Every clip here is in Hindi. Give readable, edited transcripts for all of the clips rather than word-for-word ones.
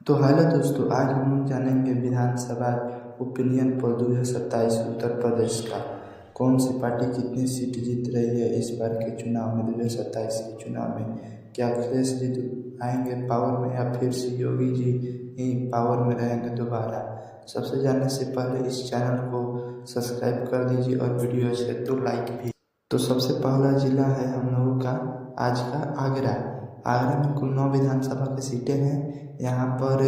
तो हेलो दोस्तों, आज हम लोग जानेंगे विधानसभा ओपिनियन पोल 2027 उत्तर प्रदेश का कौन सी पार्टी कितनी सीट जीत रही है इस बार के चुनाव में। 2027 के चुनाव में क्या अखिलेश जी आएंगे पावर में या फिर से योगी जी ही पावर में रहेंगे दोबारा। सबसे जानने से पहले इस चैनल को सब्सक्राइब कर दीजिए और वीडियो अच्छे तो लाइक भी। तो सबसे पहला जिला है हम लोगों का आज का आगरा। आगरा में कुल 9 विधानसभा की सीटें हैं। यहाँ पर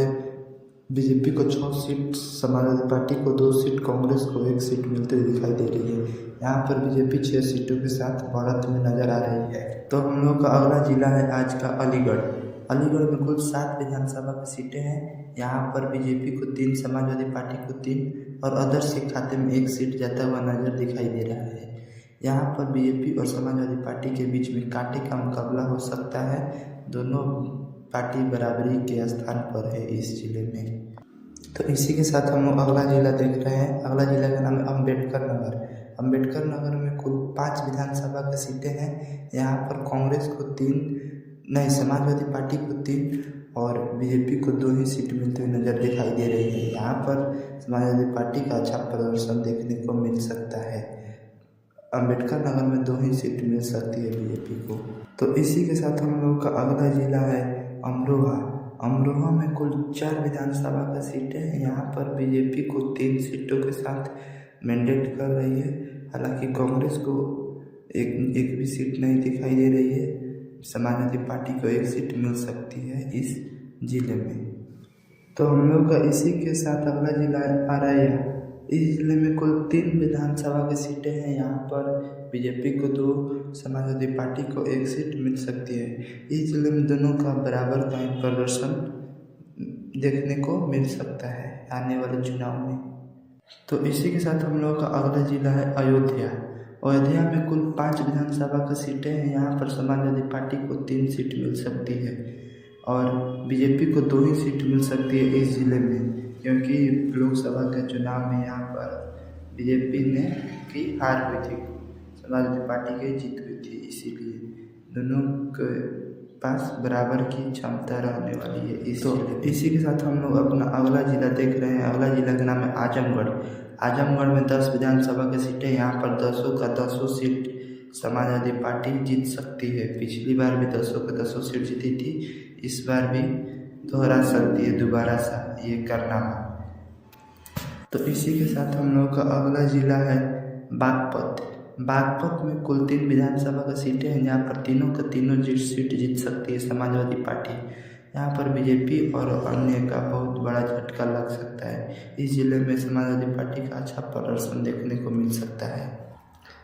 बीजेपी को 6 सीट, समाजवादी पार्टी को 2 सीट, कांग्रेस को 1 सीट मिलती हुई दिखाई दे रही है। यहाँ पर बीजेपी 6 सीटों के साथ बढ़त में नजर आ रही है। तो हम लोग का अगला जिला है आज का अलीगढ़। अलीगढ़ में कुल 7 विधानसभा की सीटें हैं। यहाँ पर बीजेपी को 3, समाजवादी पार्टी को 3 और अदर्स के खाते में 1 सीट जाता हुआ नजर दिखाई दे रहा है। यहाँ पर बीजेपी और समाजवादी पार्टी के बीच में कांटे का मुकाबला हो सकता है। दोनों पार्टी बराबरी के स्थान पर है इस जिले में। तो इसी के साथ हम लोग अगला जिला देख रहे हैं। अगला जिला का नाम है अम्बेडकर नगर। अम्बेडकर नगर में कुल 5 विधानसभा की सीटें हैं। यहाँ पर कांग्रेस को 3, नहीं, समाजवादी पार्टी को 3 और बीजेपी को 2 ही सीट मिलते हुए नजर दिखाई दे रही है। यहाँ पर समाजवादी पार्टी का अच्छा प्रदर्शन देखने को मिल सकता है। अम्बेडकर नगर में 2 ही सीट मिल सकती है बीजेपी को। तो इसी के साथ हम लोग का अगला जिला है अमरोहा। अमरोहा में कुल 4 विधानसभा का सीटें हैं। यहाँ पर बीजेपी को 3 सीटों के साथ मैंडेट कर रही है। हालांकि कांग्रेस को एक भी सीट नहीं दिखाई दे रही है। समाजवादी पार्टी को 1 सीट मिल सकती है इस जिले में। तो हम लोग का इसी के साथ अगला जिला है अररिया। इस जिले में कुल 3 विधानसभा की सीटें हैं। यहाँ पर बीजेपी को 2, समाजवादी पार्टी को 1 सीट मिल सकती है। इस जिले में दोनों का बराबर का प्रदर्शन देखने को मिल सकता है आने वाले चुनाव में। तो इसी के साथ हम लोग का अगला जिला है अयोध्या। अयोध्या में कुल 5 विधानसभा की सीटें हैं। यहाँ पर समाजवादी पार्टी को 3 सीट मिल सकती है और बीजेपी को 2 ही सीट मिल सकती है इस जिले में, क्योंकि लोकसभा के चुनाव में यहाँ पर बीजेपी ने की हार हुई थी, समाजवादी पार्टी की जीत हुई थी। इसीलिए दोनों के पास बराबर की क्षमता रहने वाली है इसी के साथ हम लोग अपना अगला जिला देख रहे हैं। अगला जिला का नाम है आजमगढ़। आजमगढ़ में 10 विधानसभा की सीटें। यहाँ पर 10 का 10 सीट समाजवादी पार्टी जीत सकती है। पिछली बार भी 10 का 10 सीट जीती थी, इस बार भी दोहरा सकती है दोबारा सा ये कारनामा। तो इसी के साथ हम लोग का अगला जिला है बागपत। बागपत में कुल 3 विधानसभा की सीटें हैं। यहाँ पर तीनों का तीनों सीट जीत सकती है समाजवादी पार्टी। यहाँ पर बीजेपी और अन्य का बहुत बड़ा झटका लग सकता है। इस जिले में समाजवादी पार्टी का अच्छा प्रदर्शन देखने को मिल सकता है।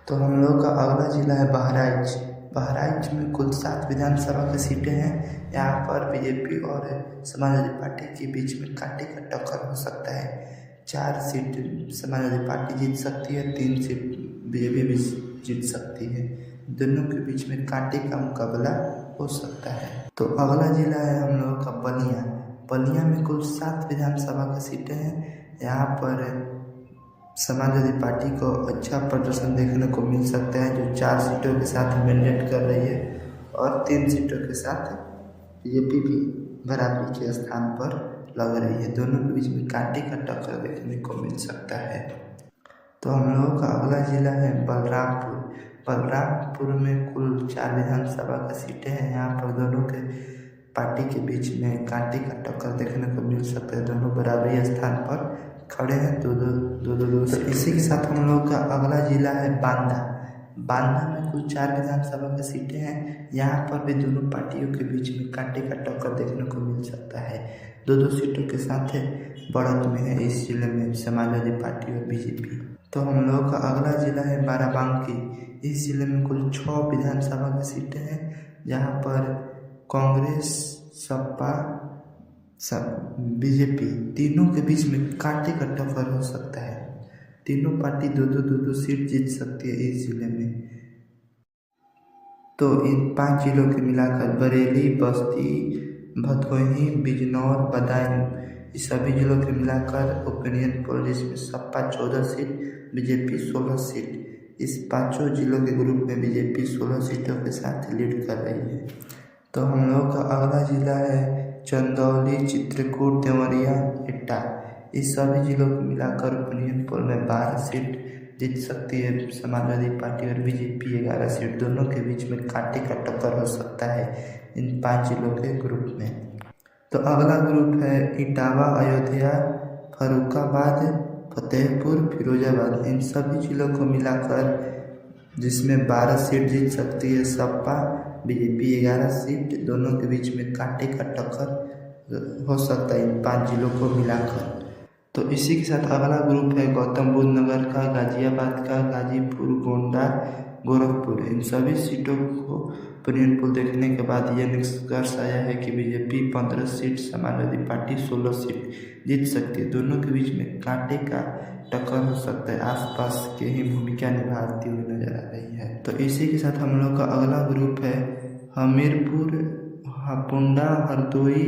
तो हम लोग का अगला जिला है बहराइच। बहराइच में कुल 7 विधानसभा की सीटें हैं। यहाँ पर बीजेपी और समाजवादी पार्टी के बीच में कांटे का टक्कर हो सकता है। 4 सीट समाजवादी पार्टी जीत सकती है, 3 सीट बीजेपी भी जीत सकती है। दोनों के बीच में कांटे का मुकाबला हो सकता है। तो अगला जिला है हम लोगों का बलिया। बलिया में कुल 7 विधानसभा की सीटें हैं। यहाँ पर समाजवादी पार्टी को अच्छा प्रदर्शन देखने को मिल सकता है, जो 4 सीटों के साथ मैंडेट कर रही है और 3 सीटों के साथ बीजेपी भी बराबरी के स्थान पर लग रही है। दोनों के बीच में कांटे का टक्कर देखने को मिल सकता है। तो हम लोगों का अगला जिला है बलरामपुर। बलरामपुर में कुल 4 विधानसभा की सीटें हैं। यहाँ पर दोनों के पार्टी के बीच में कांटे का टक्कर देखने को मिल सकता है। दोनों बराबरी स्थान पर खड़े हैं, दो। इसी के साथ हम लोग का अगला जिला है बांदा। बांदा में कुल 4 विधानसभा की सीटें हैं। यहाँ पर भी दोनों पार्टियों के बीच में कांटे का टक्कर देखने को मिल सकता है। 2 सीटों के साथ बढ़त में है इस जिले में समाजवादी पार्टी और बीजेपी। तो हम लोग का अगला जिला है बाराबंकी। इस जिले में कुल 6 विधानसभा की सीटें हैं। जहाँ पर कांग्रेस, सपा, बीजेपी तीनों के बीच में कांटे का टक्कर हो सकता है। तीनों पार्टी 2 सीट जीत सकती है इस जिले में। तो इन 5 जिलों के मिलाकर बरेली, बस्ती, भदोही, बिजनौर, बदायूं, इस सभी जिलों के मिलाकर ओपिनियन पोल जिसमें सपा 14 सीट, बीजेपी 16 सीट, इस 5 जिलों के ग्रुप में बीजेपी 16 सीटों के साथ लीड कर रही है। तो हम लोग का अगला जिला है चंदौली, चित्रकूट, देवरिया, एटा, इस सभी जिलों को मिलाकर ओपिनियन पोल में 12 सीट जीत सकती है समाजवादी पार्टी और बीजेपी 11 सीट। दोनों के बीच में कांटे का टक्कर हो सकता है इन 5 जिलों के ग्रुप में। तो अगला ग्रुप है इटावा, अयोध्या, फर्रुखाबाद, फतेहपुर, फिरोजाबाद। इन सभी जिलों को मिलाकर जिसमें 12 सीट जीत सकती है सपा, बीजेपी 11 सीट। दोनों के बीच में कांटे का टक्कर हो सकता है इन 5 जिलों को मिलाकर। तो इसी के साथ अगला ग्रुप है गौतम बुद्ध नगर का, गाजियाबाद का, गाजीपुर, गोंडा, गोरखपुर। इन सभी सीटों को ओपिनियन पोल देखने के बाद यह निष्कर्ष आया है कि BJP 15 seat, Samajwadi party 16 seat जीत सकती है। दोनों के बीच में कांटे का टक्कर हो सकता है, आसपास के ही भूमिका निभाती हुई नजर आ रही है। तो इसी के साथ हम लोग का अगला ग्रुप है हमीरपुर, हापुड़, हरदोई,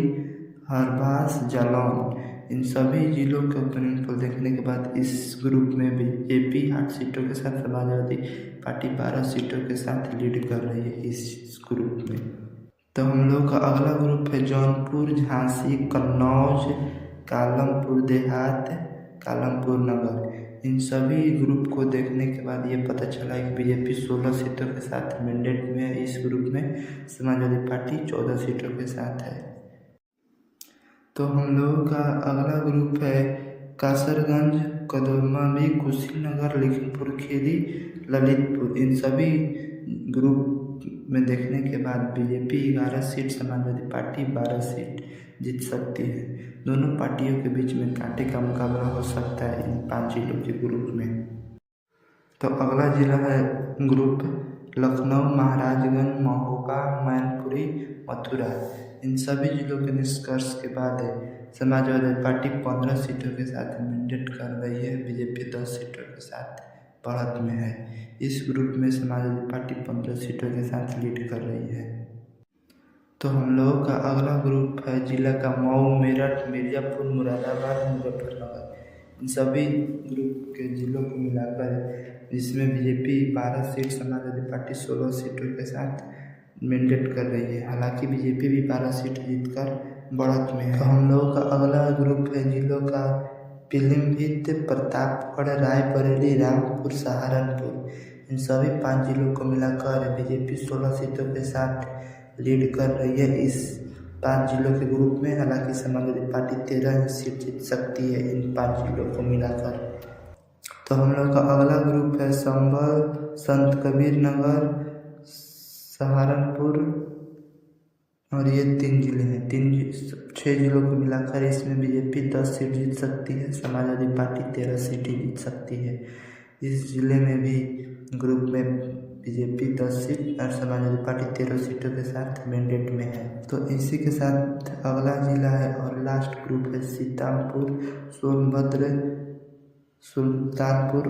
हरबास, जालौन। इन सभी जिलों के ओपिनियन पोल देखने के बाद इस ग्रुप में बीजेपी 8 सीटों के साथ, समाजवादी पार्टी 12 सीटों के साथ लीड कर रही है इस ग्रुप में। तो हम लोग का अगला ग्रुप है जौनपुर, झांसी, कन्नौज, कालमपुर देहात, कालमपुर नगर। इन सभी ग्रुप को देखने के बाद ये पता चला है कि बीजेपी 16 सीटों के साथ मैंडेट में है इस ग्रुप में, समाजवादी पार्टी 14 सीटों के साथ है। तो हम लोगों का अगला ग्रुप है कासरगंज, कदौमवी, कुशीनगर, लखीमपुर खीरी, ललितपुर। इन सभी ग्रुप में देखने के बाद BJP 11 seat, Samajwadi party 12 seat जीत सकती है। दोनों पार्टियों के बीच में कांटे का मुकाबला हो सकता है इन 5 जिलों के ग्रुप में। तो अगला जिला है ग्रुप लखनऊ, महाराजगंज, महोबा, मैनपुरी, मथुरा। इन सभी जिलों के निष्कर्ष के बाद समाजवादी पार्टी 15 सीटों के साथ मैंडेट कर रही है, बीजेपी 10 सीटों के साथ बढ़त में है। इस ग्रुप में समाजवादी पार्टी 15 सीटों के साथ लीड कर रही है। तो हम लोगों का अगला ग्रुप है जिला का मऊ, मेरठ, मिर्जापुर, मुरादाबाद, मुजफ्फरनगर। इन सभी ग्रुप के जिलों को मिलाकर जिसमें बीजेपी 12 सीट, समाजवादी पार्टी 16 सीटों के साथ मैंडेट कर रही है। हालांकि बीजेपी भी 12 सीट जीतकर बढ़त में है। तो हम लोगों का अगला ग्रुप है जिलों का पीलीभीत, प्रतापगढ़, रायबरेली, रामपुर, सहारनपुर। इन सभी 5 जिलों को मिलाकर बीजेपी 16 सीटों के साथ लीड कर रही है इस 5 जिलों के ग्रुप में। हालांकि समाजवादी पार्टी 13 सीट जीत सकती है इन 5 जिलों को मिलाकर। तो हम लोग का अगला ग्रुप है संभल, संत कबीर नगर, सहारनपुर, और ये 3 जिले हैं। 6 जिलों को मिलाकर इसमें बीजेपी 10 सीट जीत सकती है, समाजवादी पार्टी 13 सीट जीत सकती है। इस जिले में भी ग्रुप में बीजेपी 10 सीट और समाजवादी पार्टी 13 सीटों के साथ मैंडेट में है। तो इसी के साथ अगला जिला है और लास्ट ग्रुप है सीतापुर, सोनभद्र, सुल्तानपुर,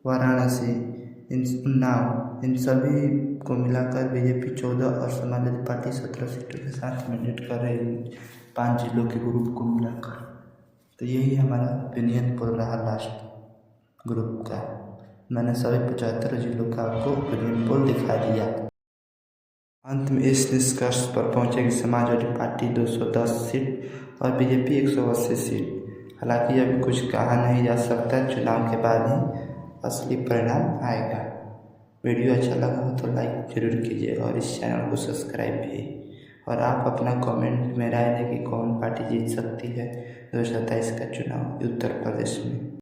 वाराणसी, उन्नाव। इन सभी को मिलाकर बीजेपी 14 और समाजवादी पार्टी 17 सीटों के साथ मैंडेट कर रही है 5 जिलों के ग्रुप को मिलाकर। तो यही हमारा ओपिनियन पोल रहा लास्ट ग्रुप का। मैंने सभी 75 जिलों का आपको ओपिनियन पोल दिखा दिया। अंत में इस निष्कर्ष पर पहुंचे कि समाजवादी पार्टी 210 सीट और बीजेपी 180 सीट। हालांकि अभी कुछ कहा नहीं जा सकता, चुनाव के बाद ही असली परिणाम आएगा। वीडियो अच्छा लगा हो तो लाइक जरूर कीजिएगा और इस चैनल को सब्सक्राइब भी। और आप अपना कमेंट में राय दें कि कौन पार्टी जीत सकती है 2027 का चुनाव उत्तर प्रदेश में।